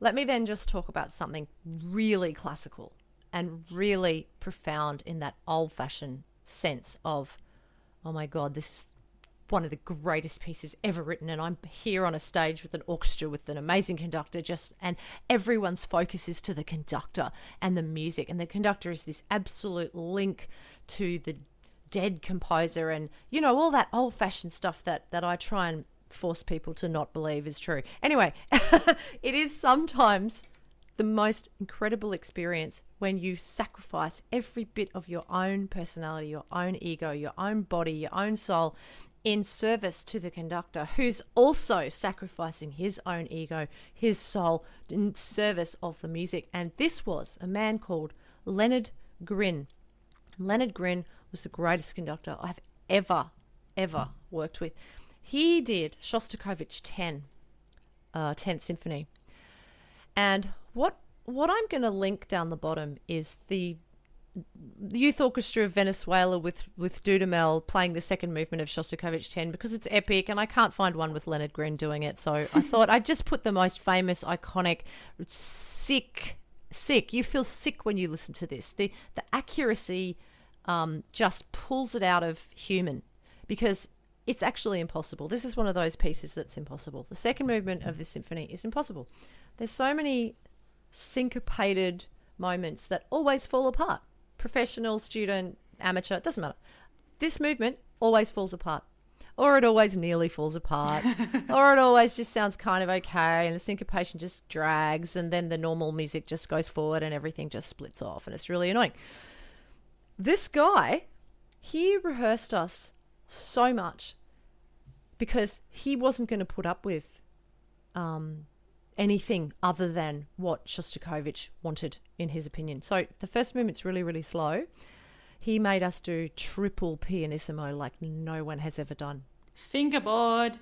Let me then just talk about something really classical and really profound in that old-fashioned sense of, oh my God, this is one of the greatest pieces ever written, and I'm here on a stage with an orchestra with an amazing conductor, and everyone's focus is to the conductor and the music, and the conductor is this absolute link to the dead composer, and all that old-fashioned stuff that I try and force people to not believe is true. Anyway, it is sometimes the most incredible experience when you sacrifice every bit of your own personality, your own ego, your own body, your own soul in service to the conductor, who's also sacrificing his own ego, his soul, in service of the music. And this was a man called Leonard Grin. Leonard Grin was the greatest conductor I've ever worked with. He did Shostakovich 10th Symphony. And what I'm going to link down the bottom is the Youth Orchestra of Venezuela with Dudamel playing the second movement of Shostakovich 10 because it's epic, and I can't find one with Leonard Grin doing it. So I thought I'd just put the most famous, iconic, sick. You feel sick when you listen to this. The accuracy just pulls it out of human, because it's actually impossible. This is one of those pieces that's impossible. The second movement of this symphony is impossible. There's so many syncopated moments that always fall apart. Professional, student, amateur, it doesn't matter. This movement always falls apart, or it always nearly falls apart, or it always just sounds kind of okay, and the syncopation just drags, and then the normal music just goes forward and everything just splits off, and it's really annoying. This guy, he rehearsed us so much because he wasn't going to put up with anything other than what Shostakovich wanted, in his opinion. So the first movement's really, really slow. He made us do triple pianissimo like no one has ever done. Fingerboard.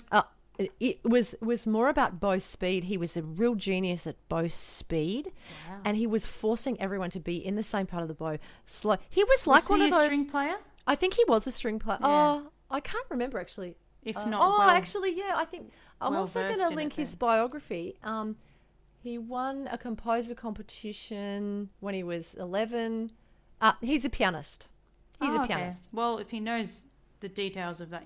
It was more about bow speed. He was a real genius at bow speed. Wow. And he was forcing everyone to be in the same part of the bow. Slow. He was like one of those. Was he a string player? I think he was a string player. Yeah. Oh, I can't remember actually. If not, actually, yeah. I think I'm also going to link his then. biography. He won a composer competition when he was 11. He's a pianist. He's a pianist. Well, if he knows the details of that,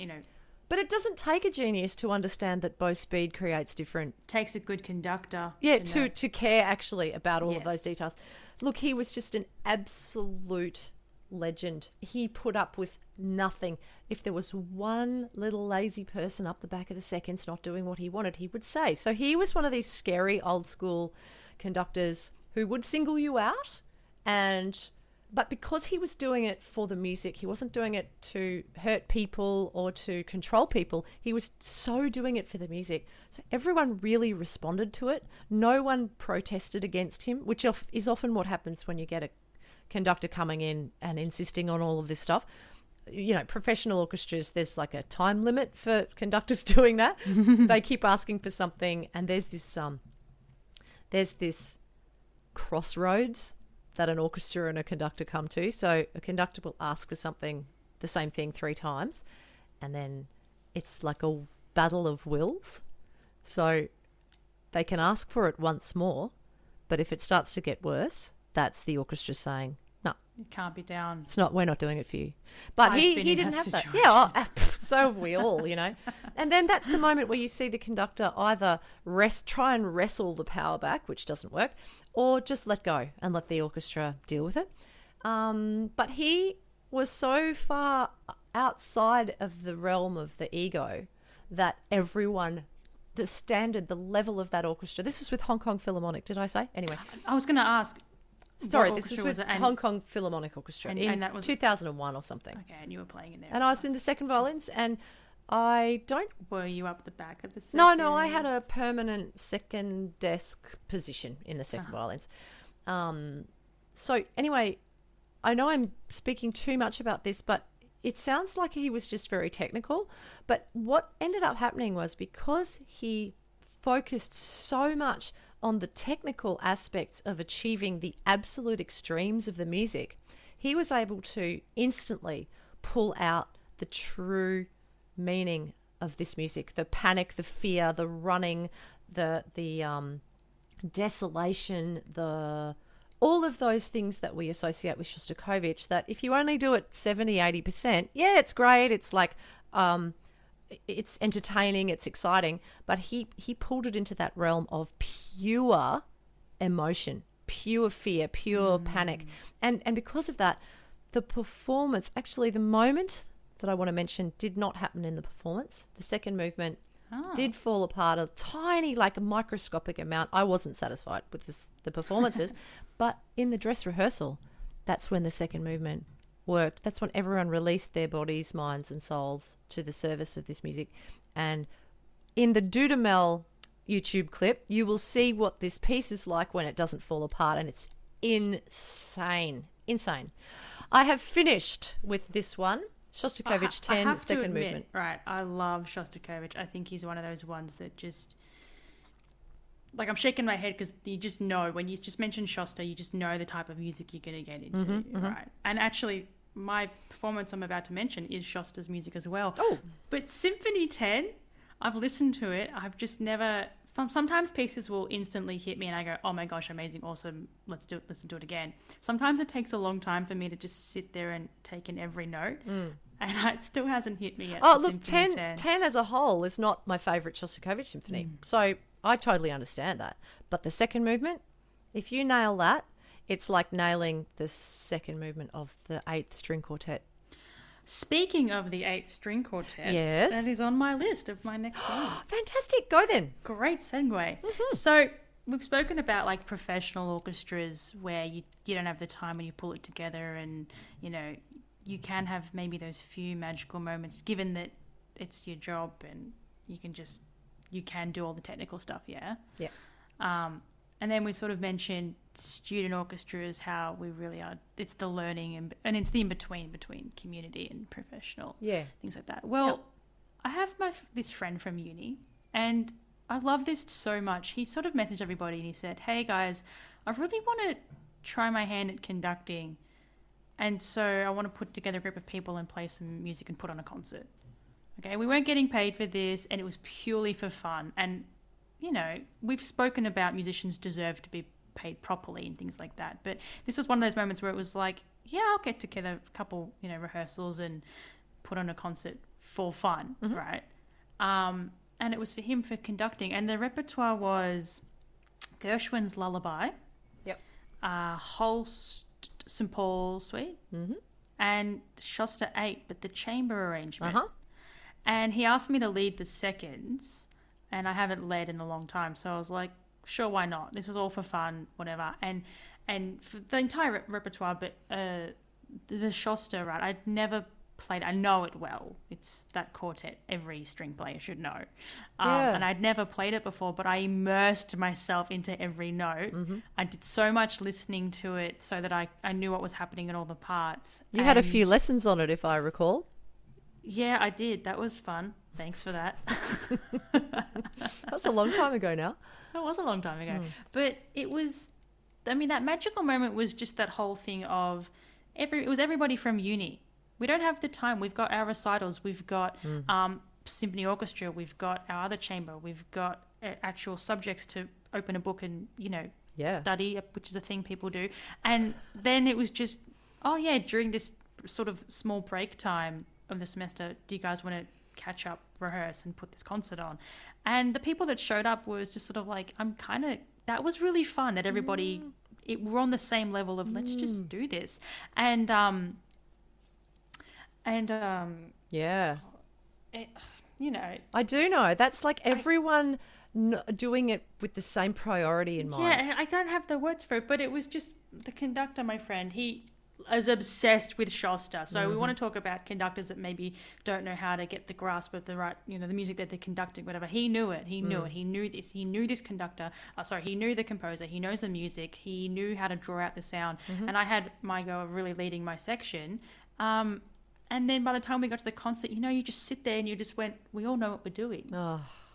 But it doesn't take a genius to understand that bow speed creates different. Takes a good conductor. Yeah, to care actually about all of those Yes. details. Look, he was just an absolute legend. He put up with nothing. If there was one little lazy person up the back of the seconds not doing what he wanted, he would say. So he was one of these scary old school conductors who would single you out, but because he was doing it for the music, he wasn't doing it to hurt people or to control people. He was so doing it for the music. So everyone really responded to it. No one protested against him, which is often what happens when you get a conductor coming in and insisting on all of this stuff. Professional orchestras, there's like a time limit for conductors doing that. They keep asking for something, and there's this crossroads that an orchestra and a conductor come to. So a conductor will ask for something, the same thing 3 times, and then it's like a battle of wills. So they can ask for it once more, but if it starts to get worse, that's the orchestra saying, no, It can't be down. it's not, we're not doing it for you. But I've he been in didn't that have that. situation. Yeah, so have we all, And then that's the moment where you see the conductor either try and wrestle the power back, which doesn't work, or just let go and let the orchestra deal with it. But he was so far outside of the realm of the ego that everyone, the standard, the level of that orchestra, this was with Hong Kong Philharmonic, did I say? Anyway. I was going to ask. Sorry, what this was orchestra with was it? And- Hong Kong Philharmonic Orchestra and that was 2001 or something. Okay, and you were playing in there. And I was in the second violins, and I don't... Were you up the back of the second? No, I had a permanent second desk position in the second violins. So anyway, I know I'm speaking too much about this, but it sounds like he was just very technical. But what ended up happening was, because he focused so much on the technical aspects of achieving the absolute extremes of the music, he was able to instantly pull out the true meaning of this music, the panic, the fear, the running, the desolation, all of those things that we associate with Shostakovich, that if you only do it 70, 80%, yeah, it's great. It's like, it's entertaining, it's exciting, but he pulled it into that realm of pure emotion, pure fear, pure panic. And because of that, the performance, actually the moment that I want to mention did not happen in the performance. The second movement did fall apart a tiny, like a microscopic amount. I wasn't satisfied with the performances, but in the dress rehearsal, that's when the second movement worked. That's when everyone released their bodies, minds and souls to the service of this music. And in the Dudamel YouTube clip, you will see what this piece is like when it doesn't fall apart, and it's insane. I have finished with this one. Shostakovich 10, I have second to admit, movement. Right, I love Shostakovich. I think he's one of those ones that just, like, I'm shaking my head because you just know, when you just mention Shosta, you just know the type of music you're going to get into, right? And actually, my performance I'm about to mention is Shosta's music as well. Oh. But Symphony 10, I've listened to it. I've just never... Sometimes pieces will instantly hit me and I go, oh my gosh, amazing, awesome, listen to it again. Sometimes it takes a long time for me to just sit there and take in every note. And it still hasn't hit me yet. Oh, look, 10 as a whole is not my favourite Shostakovich symphony. So I totally understand that. But the second movement, if you nail that, it's like nailing the second movement of the 8th string quartet. Speaking of the 8th string quartet, yes, that is on my list of my next one. Fantastic. Go then. Great segue. So we've spoken about like professional orchestras where you don't have the time when you pull it together, and you know you can have maybe those few magical moments given that it's your job and you can do all the technical stuff. Yeah. And then we sort of mentioned student orchestras, how we really are, it's the learning and it's the in-between between community and professional. Yeah. Things like that. Well, I have this friend from uni, and I love this so much. He sort of messaged everybody and he said, hey guys, I really want to try my hand at conducting. And so I want to put together a group of people and play some music and put on a concert. Okay. We weren't getting paid for this, and it was purely for fun. And you know, we've spoken about musicians deserve to be paid properly and things like that. But this was one of those moments where it was like, yeah, I'll get together a couple, rehearsals and put on a concert for fun, right? And it was for him for conducting. And the repertoire was Gershwin's Lullaby, Holst St. Paul Suite, and Shosta 8, but the chamber arrangement. And he asked me to lead the seconds. And I haven't led in a long time, so I was like, sure, why not? This is all for fun, whatever. And for the entire repertoire, but the Shosta, right? I'd never played. I know it well. It's that quartet every string player should know. And I'd never played it before, but I immersed myself into every note. I did so much listening to it so that I knew what was happening in all the parts. You had a few lessons on it, if I recall. Yeah, I did. That was fun. Thanks for that. That's a long time ago now. It was a long time ago. But it was, that magical moment was just that whole thing of, it was everybody from uni. We don't have the time. We've got our recitals. We've got symphony orchestra. We've got our other chamber. We've got actual subjects to open a book and, study, which is a thing people do. And then it was just, during this sort of small break time of the semester, do you guys want to catch up, rehearse, and put this concert on? And the people that showed up was just sort of like, that was really fun that everybody, we're on the same level of let's just do this. And I do know. That's like everyone doing it with the same priority in mind. Yeah, I don't have the words for it, but it was just the conductor, my friend, he is obsessed with Shosta. So we want to talk about conductors that maybe don't know how to get the grasp of the right, the music that they're conducting, whatever. He knew it. He knew it. He knew this. He knew this conductor. He knew the composer. He knows the music. He knew how to draw out the sound. And I had my go of really leading my section. And then by the time we got to the concert, you just sit there and you just went, we all know what we're doing.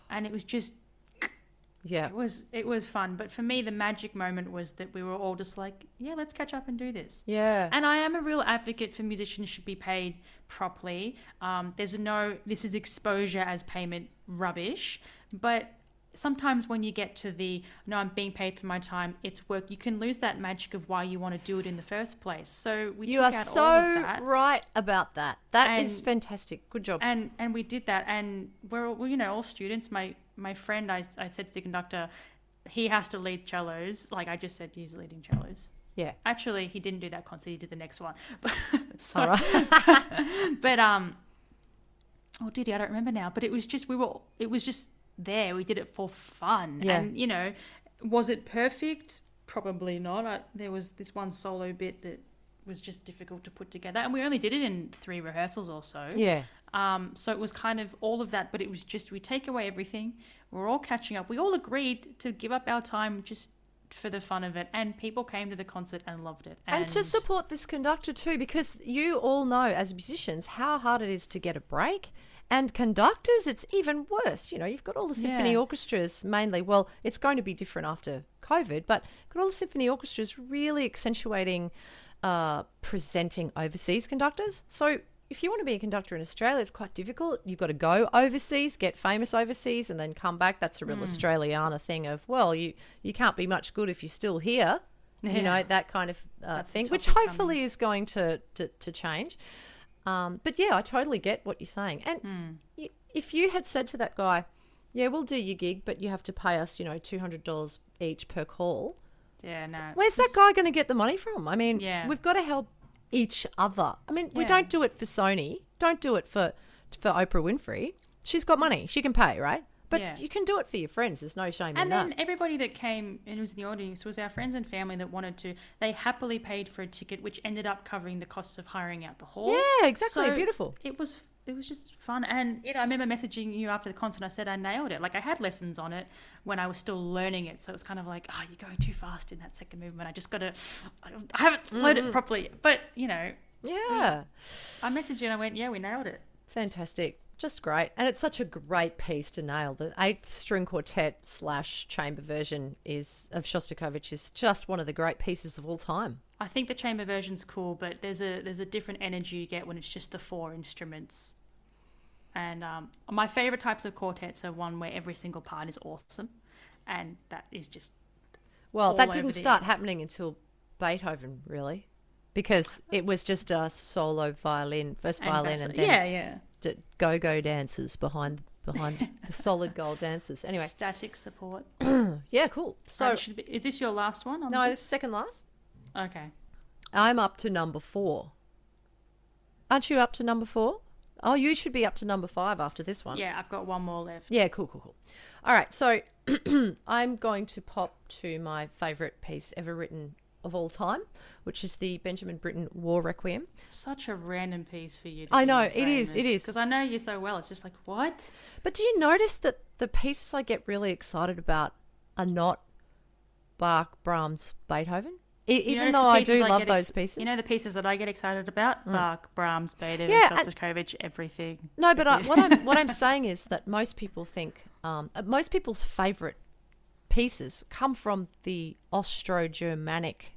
And it was just... Yeah, it was fun. But for me, the magic moment was that we were all just like, yeah, let's catch up and do this. Yeah. And I am a real advocate for musicians should be paid properly. This is exposure as payment rubbish. But sometimes when you get to the, no, I'm being paid for my time, it's work, you can lose that magic of why you want to do it in the first place. So we You took are out so all of that. right about that. That is And- fantastic. Good job. And we did that, and we're all, all students. My friend, I said to the conductor, he has to lead cellos. Like I just said, he's leading cellos. Yeah. Actually, he didn't do that concert. He did the next one. All right. But oh, did he? I don't remember now. But it was just there. We did it for fun. Yeah. And was it perfect? Probably not. There was this one solo bit that was just difficult to put together, and we only did it in 3 rehearsals or so. Yeah. So it was kind of all of that, but it was just, we take away everything. We're all catching up. We all agreed to give up our time just for the fun of it, and people came to the concert and loved it. And to support this conductor too, because you all know as musicians how hard it is to get a break. And conductors, it's even worse. You've got all the symphony orchestras mainly. Well, it's going to be different after COVID, but got all the symphony orchestras really accentuating presenting overseas conductors. So if you want to be a conductor in Australia, it's quite difficult. You've got to go overseas, get famous overseas, and then come back. That's a real Australiana thing of, well, you can't be much good if you're still here. That kind of thing, which hopefully is going to change. But yeah, I totally get what you're saying. And if you had said to that guy, yeah, we'll do your gig, but you have to pay us, $200 each per call. Yeah, no. Where's that guy going to get the money from? I mean, Yeah. we've got to help each other. I mean, we Yeah. don't do it for Sony. Don't do it for Oprah Winfrey. She's got money. She can pay, right? But Yeah. you can do it for your friends. There's no shame in And that. then everybody that came and was in the audience was our friends and family that wanted to. They happily paid for a ticket, which ended up covering the costs of hiring out the hall. Yeah, exactly. So Beautiful. It was just fun. And I remember messaging you after the concert. I said I nailed it. Like, I had lessons on it when I was still learning it. So it's kind of like, oh, you're going too fast in that second movement. I just got to, I haven't learned it properly. But, Yeah. I messaged you and I went, yeah, we nailed it. Fantastic. Just great. And it's such a great piece to nail. The 8th string quartet / chamber version of Shostakovich is just one of the great pieces of all time. I think the chamber version's cool, but there's a different energy you get when it's just the 4 instruments. And my favourite types of quartets are one where every single part is awesome, and that is just Well, all that over didn't the- start happening until Beethoven, really, because it was just a solo violin, first violin, and then go-go dancers behind the solid gold dancers. Anyway, static support. yeah, cool. So, Is this your last one? no, this is second last. Okay. I'm up to number 4. Aren't you up to number 4? Oh, you should be up to number 5 after this one. Yeah, I've got one more left. Yeah, cool. All right, so I'm going to pop to my favourite piece ever written of all time, which is the Benjamin Britten War Requiem. Such a random piece for you. I know, it is. Because I know you so well. It's just like, what? But do you notice that the pieces I get really excited about are not Bach, Brahms, Beethoven? Even though I do love those pieces. You know the pieces that I get excited about? Bach, Brahms, Beethoven, Yeah, Shostakovich, everything. No, but what I'm saying is that most people think, most people's favourite pieces come from the Austro-Germanic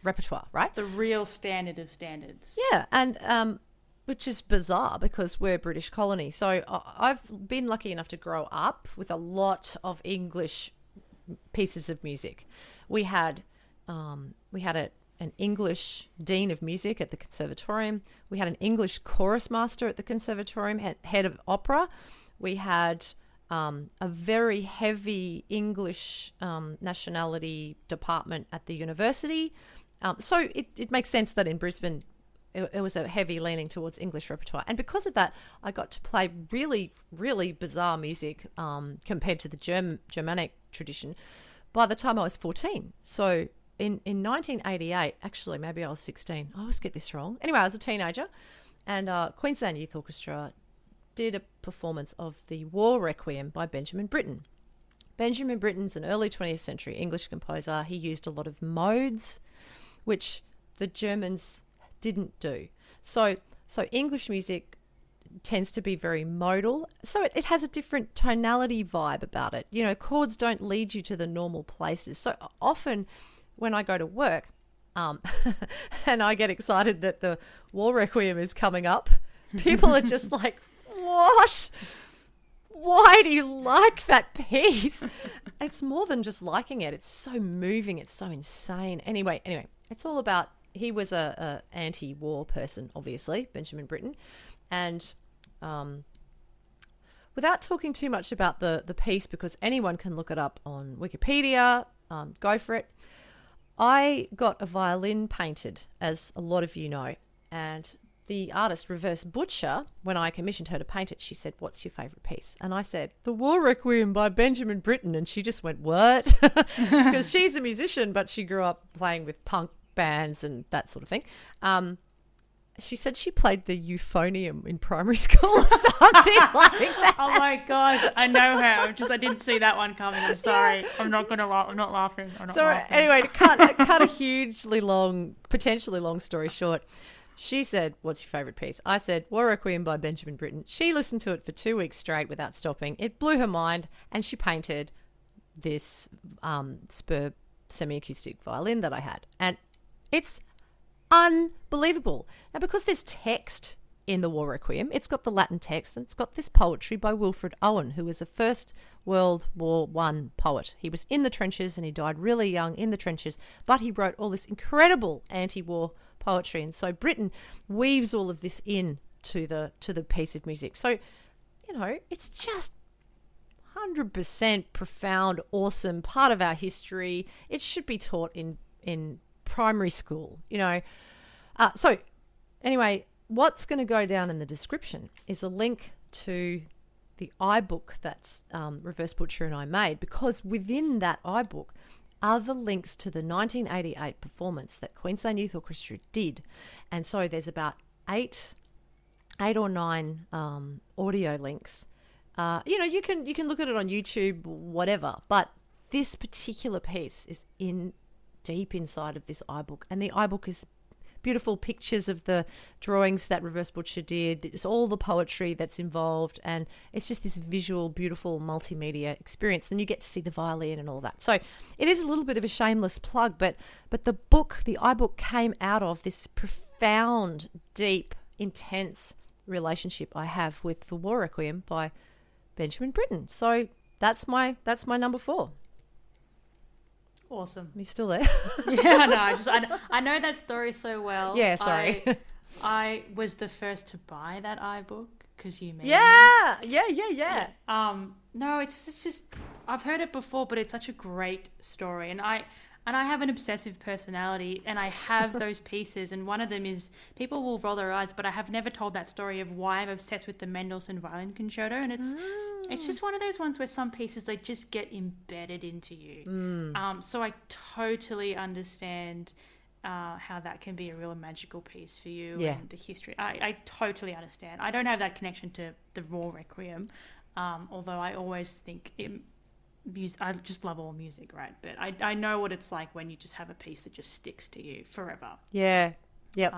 repertoire, right? The real standard of standards. Yeah, and which is bizarre because we're a British colony. So I've been lucky enough to grow up with a lot of English pieces of music. We had an English dean of music at the conservatorium. We had an English chorus master at the conservatorium, head of opera. We had a very heavy English nationality department at the university. So it makes sense that in Brisbane it was a heavy leaning towards English repertoire. And because of that, I got to play really, really bizarre music compared to the Germanic tradition by the time I was 14. So in 1988, actually, maybe I was 16. I always get this wrong. Anyway, I was a teenager, and Queensland Youth Orchestra did a performance of the War Requiem by Benjamin Britten. Benjamin Britten's an early 20th century English composer. He used a lot of modes, which the Germans didn't do. So English music tends to be very modal. So it has a different tonality vibe about it. You know, chords don't lead you to the normal places. So often when I go to work and I get excited that the War Requiem is coming up, people are just like, what? why do you like that piece? It's more than just liking it. It's so moving. It's so insane. Anyway, it's all about, he was a anti-war person, obviously, Benjamin Britten. And without talking too much about the piece, because anyone can look it up on Wikipedia, go for it. I got a violin painted, as a lot of you know, and the artist Reverse Butcher, when I commissioned her to paint it, she said, "What's your favourite piece?" And I said, "The War Requiem by Benjamin Britten." And she just went, "What?" Because she's a musician, but she grew up playing with punk bands and that sort of thing. She said she played the euphonium in primary school or something like that. Oh my God, I know her. I didn't see that one coming. I'm sorry. Yeah. I'm not going to laugh. I'm not laughing. Anyway, to cut a hugely long, potentially long story short, she said, "What's your favourite piece?" I said, "War Requiem by Benjamin Britten." She listened to it for 2 weeks straight without stopping. It blew her mind, and she painted this Spur semi-acoustic violin that I had. And it's unbelievable. Now, because there's text in the War Requiem, it's got the Latin text, and it's got this poetry by Wilfred Owen, who was a First World War I poet. He was in the trenches, and he died really young in the trenches, but he wrote all this incredible anti-war poetry. And so Britten weaves all of this in to the piece of music. So, it's just 100% profound, awesome, part of our history. It should be taught in primary school, So anyway, what's going to go down in the description is a link to the iBook that's Reverse Butcher and I made, because within that iBook are the links to the 1988 performance that Queensland Youth Orchestra did. And so there's about eight or nine audio links. You can look at it on YouTube, whatever, but this particular piece is deep inside of this iBook, and the iBook is beautiful pictures of the drawings that Reverse Butcher did. It's all the poetry that's involved, and it's just this visual, beautiful multimedia experience. Then you get to see the violin and all that. So it is a little bit of a shameless plug, but the iBook came out of this profound, deep, intense relationship I have with the War Requiem by Benjamin Britten. So that's my number 4. Awesome. Are you still there? Yeah, no, I know that story so well. Yeah, sorry. I was the first to buy that iBook because you made it. Yeah. No, it's just I've heard it before, but it's such a great story, and I have an obsessive personality, and I have those pieces, and one of them is, people will roll their eyes, but I have never told that story of why I'm obsessed with the Mendelssohn Violin Concerto, and it's just one of those ones where some pieces, they just get embedded into you. So I totally understand how that can be a real magical pice for you, and the history. I totally understand. I don't have that connection to the War Requiem, although I always think I just love all music, right? But I know what it's like when you just have a piece that just sticks to you forever. Yeah. Yep.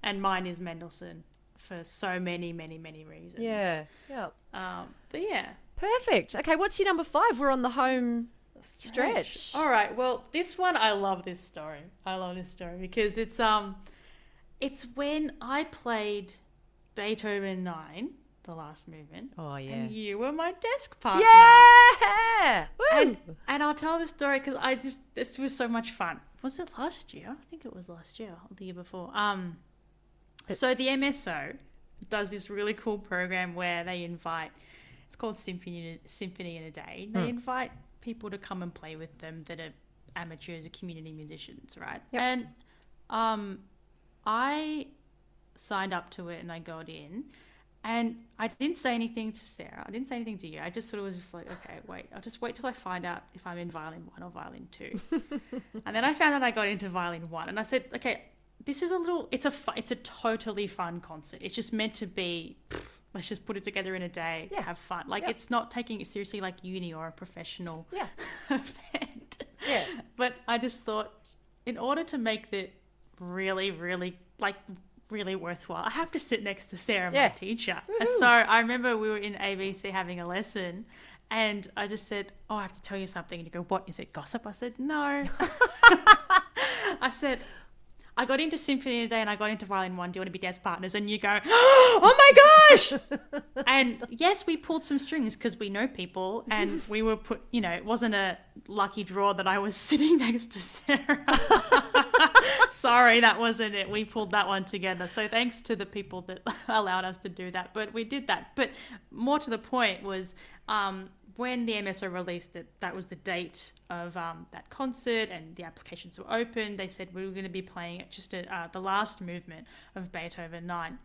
And mine is Mendelssohn for so many, many, many reasons. Yeah. Yep. But yeah. Perfect. Okay, what's your number 5? We're on the home stretch. All right. Well, this one, I love this story. Because it's when I played Beethoven 9, the last movement. Oh, yeah. And you were my desk partner. Yeah! Woo! And I'll tell the story because this was so much fun. Was it last year? I think it was last year or the year before. So the MSO does this really cool program where they invite, it's called Symphony in a Day. They invite people to come and play with them that are amateurs or community musicians, right? Yep. And I signed up to it and I got in. And I didn't say anything to Sarah. I didn't say anything to you. I just sort of was just like, okay, I'll just wait till I find out if I'm in violin 1 or violin 2. And then I found out I got into violin 1. And I said, okay, this is it's a totally fun concert. It's just meant to be, let's just put it together in a day, have fun. It's not taking it seriously like uni or a professional event. Yeah. But I just thought, in order to make it really, really, really worthwhile, I have to sit next to Sarah, my teacher. Woo-hoo. And so I remember we were in ABC having a lesson, and I just said, oh, I have to tell you something. And you go, what, is it gossip? I said, no. I said, I got into symphony today and I got into violin one. Do you want to be guest partners? And you go, oh my gosh! And yes, we pulled some strings because we know people, and we were put, you know, it wasn't a lucky draw that I was sitting next to Sarah. Sorry, that wasn't it. We pulled that one together. So thanks to the people that allowed us to do that. But we did that. But more to the point was, when the MSO released that was the date of that concert and the applications were open, they said we were going to be playing just the last movement of Beethoven 9.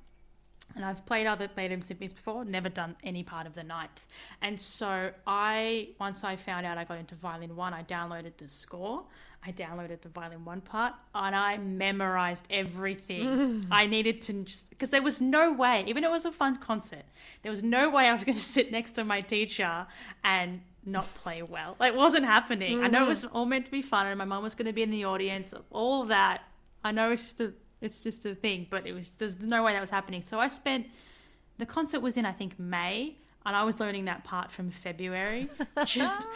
And I've played other Beethoven symphonies before, never done any part of the ninth. And so once I found out I got into violin 1, I downloaded the score. I downloaded the violin 1 part and I memorized everything. I needed to just, because there was no way, even though it was a fun concert, there was no way I was going to sit next to my teacher and not play well. Like, it wasn't happening. I know it was all meant to be fun and my mum was going to be in the audience, all of that. I know it's just a thing, but there's no way that was happening. So the concert was in, I think, May. And I was learning that part from February, just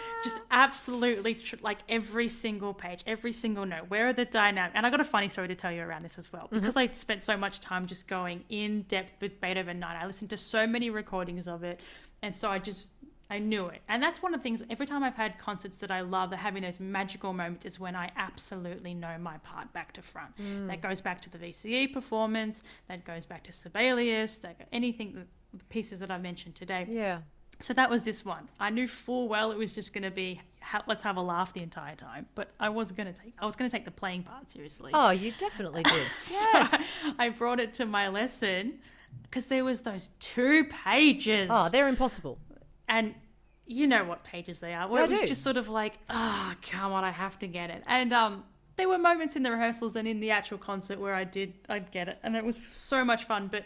absolutely like every single page, every single note. Where are the dynamics? And I got a funny story to tell you around this as well, because I spent so much time just going in depth with Beethoven 9. I listened to so many recordings of it, and so I knew it. And that's one of the things. Every time I've had concerts that I love, that having those magical moments is when I absolutely know my part back to front. That goes back to the VCE performance. That goes back to Sibelius. Anything. The pieces that I mentioned today. Yeah. So that was this one. I knew full well it was just going to be let's have a laugh the entire time, but I was going to take the playing part seriously. Oh, you definitely did. Yes. So I brought it to my lesson because there was those 2 pages. Oh, they're impossible. And you know what pages they are. Where it was just sort of like, come on, I have to get it. And there were moments in the rehearsals and in the actual concert where I'd get it, and it was so much fun. But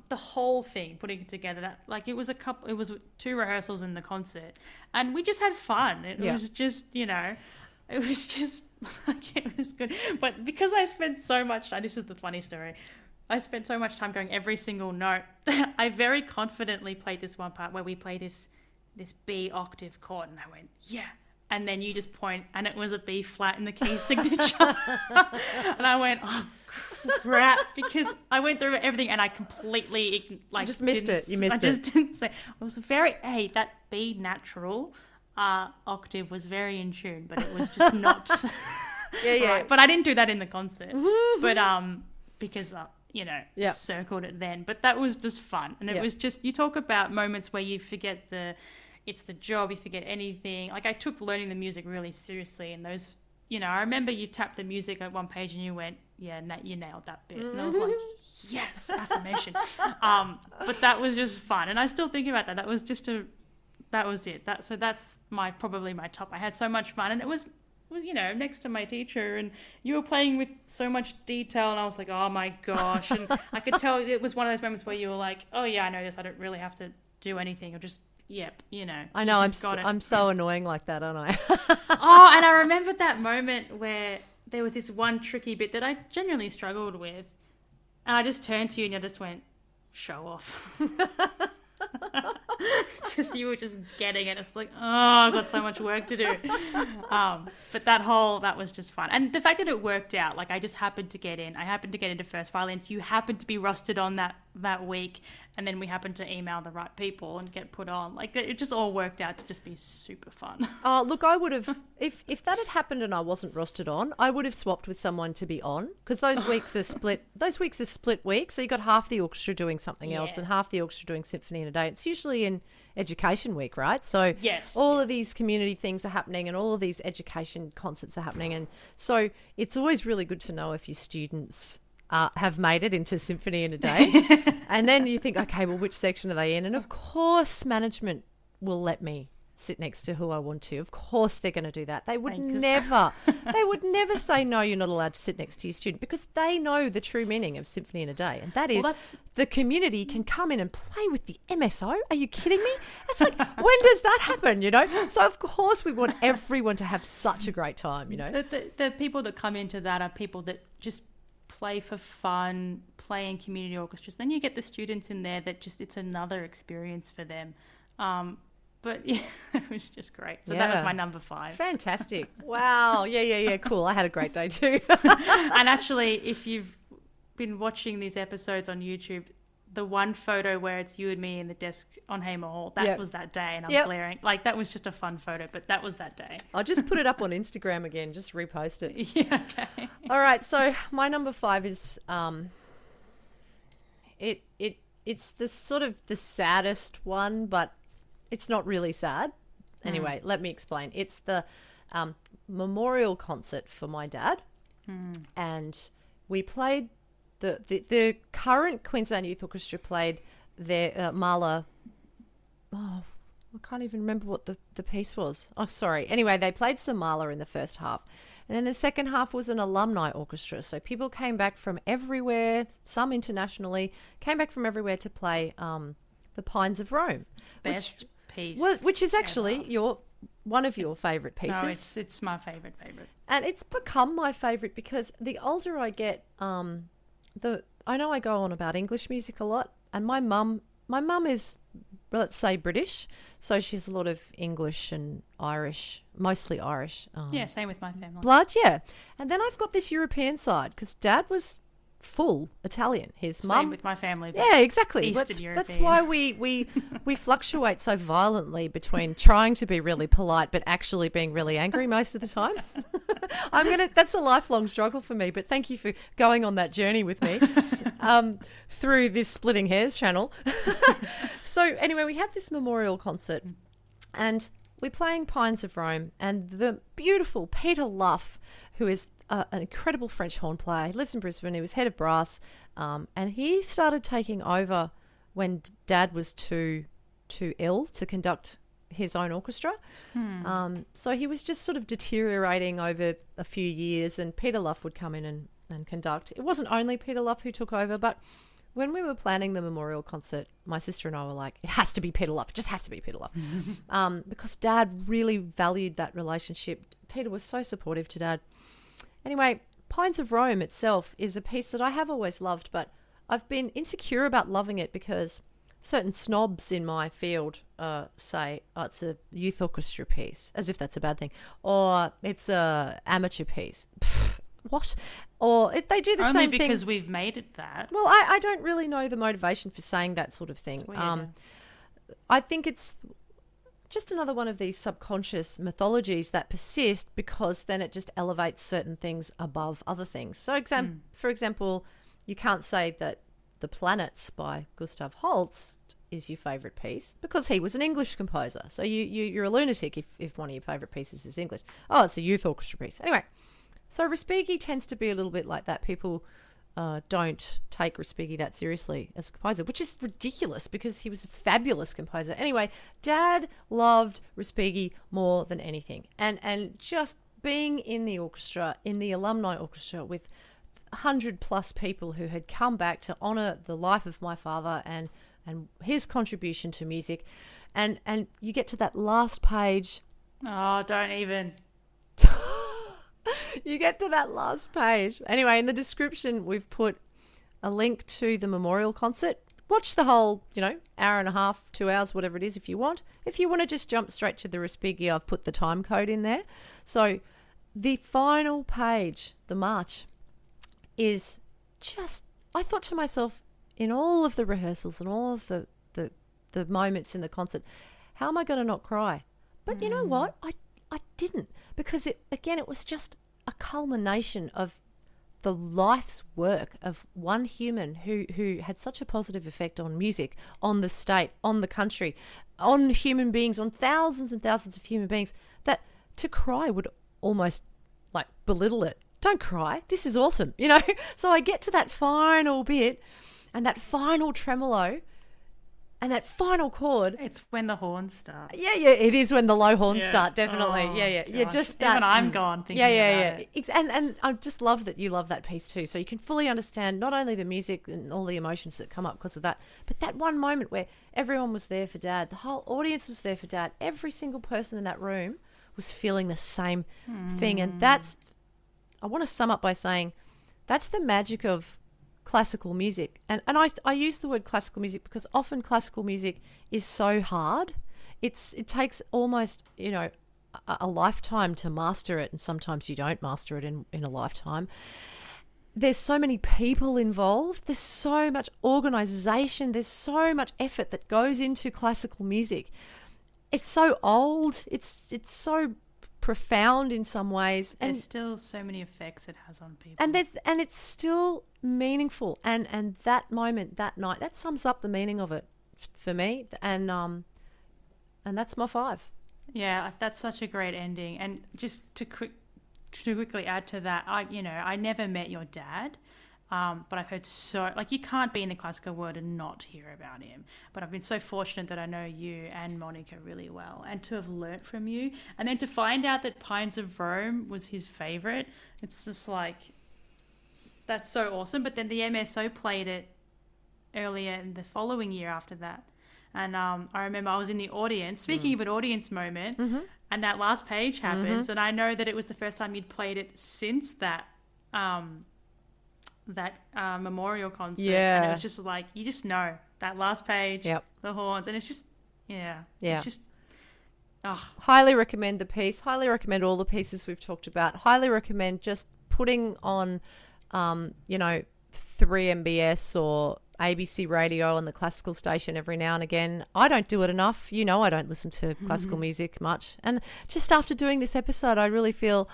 the whole thing, putting it together, it was 2 rehearsals in the concert, and we just had fun. It was just, it was just like, it was good. But because I spent so much time, this is the funny story. I spent so much time going every single note. I very confidently played this one part where we play this B octave chord, and I went, yeah. And then you just point, and it was a B flat in the key signature. And I went, oh, crap, because I went through everything and I completely just missed it. You missed it. I just didn't say. It was that B natural octave was very in tune, but it was just not. Yeah. Right. But I didn't do that in the concert. But because circled it then. But that was just fun, and it was just, you talk about moments where you forget it's the job, you forget anything. Like, I took learning the music really seriously, and those, I remember you tapped the music at one page and you went, yeah, you nailed that bit. And I was like, yes, affirmation. But that was just fun. And I still think about that. That was it. So that's probably my top. I had so much fun, and it was next to my teacher, and you were playing with so much detail, and I was like, oh my gosh. And I could tell it was one of those moments where you were like, oh yeah, I know this. I don't really have to do anything, or just, yep, I know, I'm so annoying like that, aren't I? Oh, and I remembered that moment where there was this one tricky bit that I genuinely struggled with, and I just turned to you and I just went, show off. Because you were just getting it. It's like, oh, I've got so much work to do. But that was just fun. And the fact that it worked out, like, I just happened to get in. I happened to get into first violins. You happened to be rusted on that week. And then we happened to email the right people and get put on. Like, it just all worked out to just be super fun. Oh, look, I would have, if that had happened and I wasn't rostered on, I would have swapped with someone to be on, because those weeks are split. Those weeks are split weeks. So you got half the orchestra doing something else and half the orchestra doing symphony in a day. It's usually in education week, right? So all of these community things are happening, and all of these education concerts are happening. And so it's always really good to know if your students have made it into symphony in a day. And then you think, okay, well, which section are they in? And of course, management will let me sit next to who I want to. Of course they're going to do that. They would never say, no, you're not allowed to sit next to your student, because they know the true meaning of symphony in a day. And that is, the community can come in and play with the MSO. Are you kidding me? It's like, when does that happen, So of course we want everyone to have such a great time, The people that come into that are people that just play for fun, play in community orchestras. Then you get the students in there that just, it's another experience for them. But yeah, it was just great. So that was my number 5. Fantastic. Wow. Yeah. Cool. I had a great day too. And actually, if you've been watching these episodes on YouTube, the one photo where it's you and me in the desk on Hamer Hall, that was that day, and I'm glaring. Like, that was just a fun photo, but that was that day. I'll just put it up on Instagram again, just repost it. Yeah, okay. All right, so my number 5 is it's the sort of the saddest one, but it's not really sad. Anyway, let me explain. It's the memorial concert for my dad, and we played the current Queensland Youth Orchestra played their Mahler. Oh, I can't even remember what the piece was. Oh, sorry. Anyway, they played some Mahler in the first half. And then the second half was an alumni orchestra. So people came back from everywhere, some internationally, came back from everywhere to play the Pines of Rome. Best piece. Which is actually one of your favourite pieces. No, it's my favourite. And it's become my favourite because the older I get, I know I go on about English music a lot, and my mum is, let's say, British, so she's a lot of English and Irish, mostly Irish. Yeah, same with my family. Blood, yeah. And then I've got this European side because Dad was full Italian. His mum. Same with my family. Yeah, exactly. Eastern European. That's why we fluctuate so violently between trying to be really polite but actually being really angry most of the time. That's a lifelong struggle for me, but thank you for going on that journey with me through this Splitting Hairs channel. So anyway, we have this memorial concert and we're playing Pines of Rome, and the beautiful Peter Luff, who is an incredible French horn player. He lives in Brisbane. He was head of brass, and he started taking over when Dad was too ill to conduct his own orchestra. So he was just sort of deteriorating over a few years, and Peter Luff would come in and conduct. It wasn't only Peter Luff who took over, but when we were planning the memorial concert, my sister and I were like, it has to be Peter Luff. It just has to be Peter Luff. Because Dad really valued that relationship. Peter was so supportive to Dad. Anyway, Pines of Rome itself is a piece that I have always loved, but I've been insecure about loving it because certain snobs in my field say, oh, it's a youth orchestra piece, as if that's a bad thing, or it's a amateur piece. Pfft, what? Or they do the Only same thing. Only because we've made it that. Well, I don't really know the motivation for saying that sort of thing. I think it's just another one of these subconscious mythologies that persist because then it just elevates certain things above other things. So, for example, you can't say that The Planets by Gustav Holst is your favourite piece because he was an English composer. So you're a lunatic if one of your favourite pieces is English. Oh, it's a youth orchestra piece. Anyway, so Respighi tends to be a little bit like that. People don't take Respighi that seriously as a composer, which is ridiculous because he was a fabulous composer. Anyway, Dad loved Respighi more than anything. And just being in the orchestra, in the alumni orchestra with 100+ people who had come back to honour the life of my father and his contribution to music. And you get to that last page. Oh, don't even. You get to that last page. Anyway, in the description, we've put a link to the memorial concert. Watch the whole, hour and a half, 2 hours, whatever it is, if you want. If you want to just jump straight to the Respighi, I've put the time code in there. So the final page, the march, is just, I thought to myself, in all of the rehearsals and all of the moments in the concert, how am I going to not cry? But you know what? I didn't, because it was just a culmination of the life's work of one human who had such a positive effect on music, on the state, on the country, on human beings, on thousands and thousands of human beings, that to cry would almost like belittle it. Don't cry. This is awesome, So I get to that final bit and that final tremolo and that final chord. It's when the horns start. Yeah, it is when the low horns start, definitely. Oh, Yeah, just that. Even I'm gone thinking about it. And I just love that you love that piece too. So you can fully understand not only the music and all the emotions that come up because of that, but that one moment where everyone was there for Dad. The whole audience was there for Dad. Every single person in that room was feeling the same thing. And I want to sum up by saying that's the magic of classical music. And I use the word classical music because often classical music is so hard. it takes almost, a lifetime to master it, and sometimes you don't master it in a lifetime. There's so many people involved. There's so much organization. There's so much effort that goes into classical music. It's so old. It's so profound in some ways. And there's still so many effects it has on people. And it's still meaningful. And that moment, that night, that sums up the meaning of it for me. And that's my 5. Yeah, that's such a great ending. And just to quickly add to that, I never met your dad, but I've heard you can't be in the classical world and not hear about him. But I've been so fortunate that I know you and Monica really well, and to have learnt from you, and then to find out that Pines of Rome was his favourite. It's just that's so awesome. But then the MSO played it earlier in the following year after that. And I remember I was in the audience, speaking of an audience moment, and that last page happens, and I know that it was the first time you'd played it since that memorial concert. Yeah. And it was just you just know that last page, the horns, and it's just, it's just, Highly recommend the piece. Highly recommend all the pieces we've talked about. Highly recommend just putting on, 3MBS or ABC radio on the classical station every now and again. I don't do it enough. I don't listen to classical music much. And just after doing this episode, I really feel,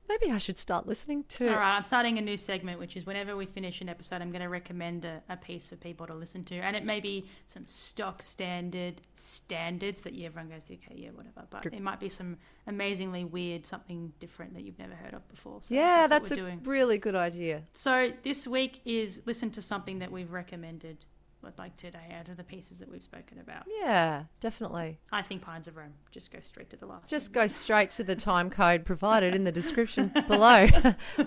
maybe I should start listening to... All right, I'm starting a new segment, which is whenever we finish an episode, I'm going to recommend a piece for people to listen to. And it may be some stock standards that everyone goes, okay, yeah, whatever. But it might be some amazingly weird, something different that you've never heard of before. So that's a really good idea. So this week is listen to something that we've recommended today out of the pieces that we've spoken about. Yeah, definitely. I think Pines of Rome. Just go straight to the last. Just go straight to the time code provided in the description below.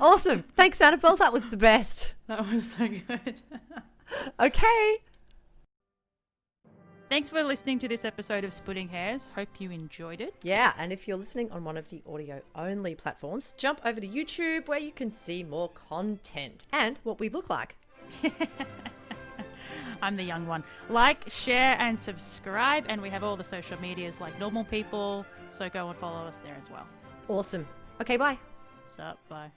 Awesome. Thanks, Annabel. That was the best. That was so good. Okay. Thanks for listening to this episode of Splitting Hairs. Hope you enjoyed it. Yeah, and if you're listening on one of the audio-only platforms, jump over to YouTube where you can see more content and what we look like. I'm the young one. Like, share, and subscribe. And we have all the social medias like normal people. So go and follow us there as well. Awesome. Okay, bye. Sup, bye.